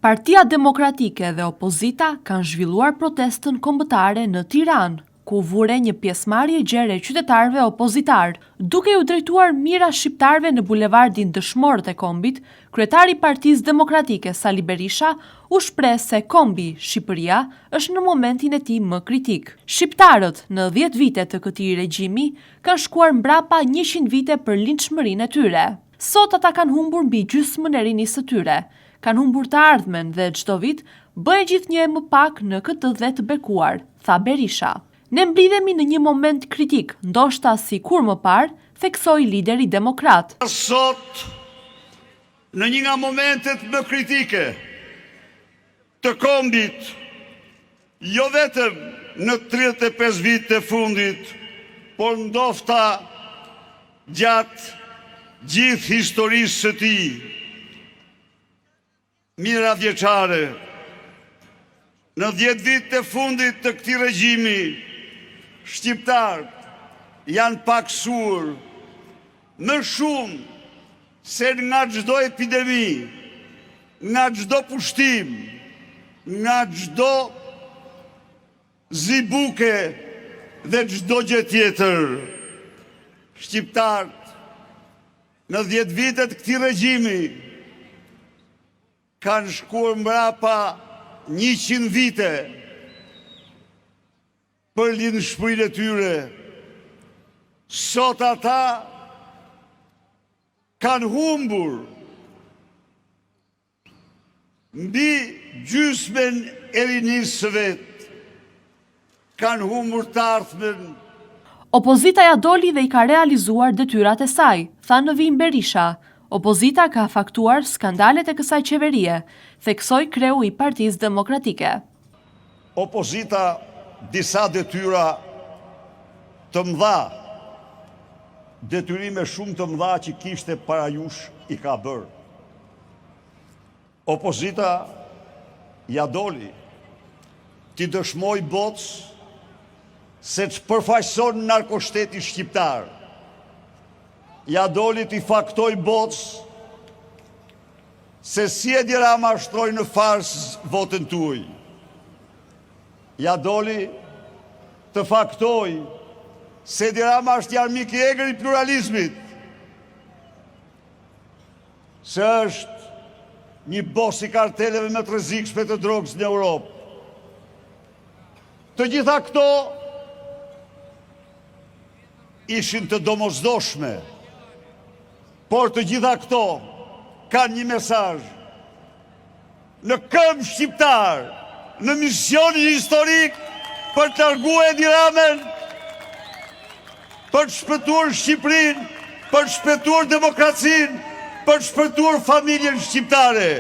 Partia Demokratike dhe opozita kanë zhvilluar protestën kombëtare në Tiranë, ku vure një pjesëmarrje gjerë e qytetarëve opozitar, duke u drejtuar mira shqiptarëve në bulevardin Dëshmorët e Kombit. Kryetari i Partisë Demokratike Sali Berisha u shpreh se kombi Shqipëria është në momentin e tij më kritik. Shqiptarët në 10 vite të këtij regjimi kanë shkuar mbrapa 100 vite për linçmërinë e tyre. Sot ata kanë humbur mbi gjysmën e rinisë së tyre, kanë humbur të ardhmen dhe çdo vit bëhen gjithnjë më pak në këtë dhe të bekuar, tha Berisha. Ne mblidhemi në një moment kritik, ndoshta si kur më parë, theksoi lideri demokrat. Sot, në një nga momentet më kritike të kombit, jo vetëm në 35 vite të fundit, por ndofta gjatë gjithë historisë së tij, mira vjeçare, në 10 vite të fundit të këtij regjimi, shqiptarët janë paksuar më shumë se nga çdo epidemi, nga çdo pushtim, nga çdo zibuke dhe çdo gjë tjetër. Shqiptarët në 10 vitet këtij regjimi kanë shkuar mbrapa 100 vite për linçmërinë e tyre. Sot ata kanë humbur mbi gjysmën e rinisë së vet, kanë humbur të ardhmen. Opozita ja doli dhe i ka realizuar detyrat e saj, tha në vim Berisha. Opozita ka faktuar skandalet e kësaj qeverie, theksoi kreu i Partisë Demokratike. Opozita disa detyra të mëdha, detyrime shumë të mëdha që kishte parajush i ka bërë. Opozita ja doli t'i dëshmoj botës se që përfaqëson narkoshteti shqiptar. Ja doli t'i faktoj botës se si Edi Rama shtroi në fars votën tuaj. Ja doli të faktoj se Edi Rama është armik i egër i pluralizmit, se është një bos i karteleve më të rrezikshme të drogës në Europë. Të gjitha këto ishin të domosdoshme, por të gjitha këto kanë një mesazh. Në këmbë shqiptar, në misionin historik për të larguar Edi Ramën, për të shpëtuar Shqipërinë, për të shpëtuar demokracinë, për të shpëtuar familjen shqiptare.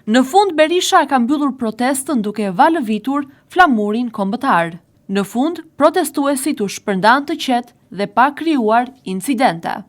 Në fund Berisha ka mbyllur protestën duke valëvitur flamurin kombëtar. Në fund, protestuesit u shpërndan të qetë dhe pa krijuar incidente.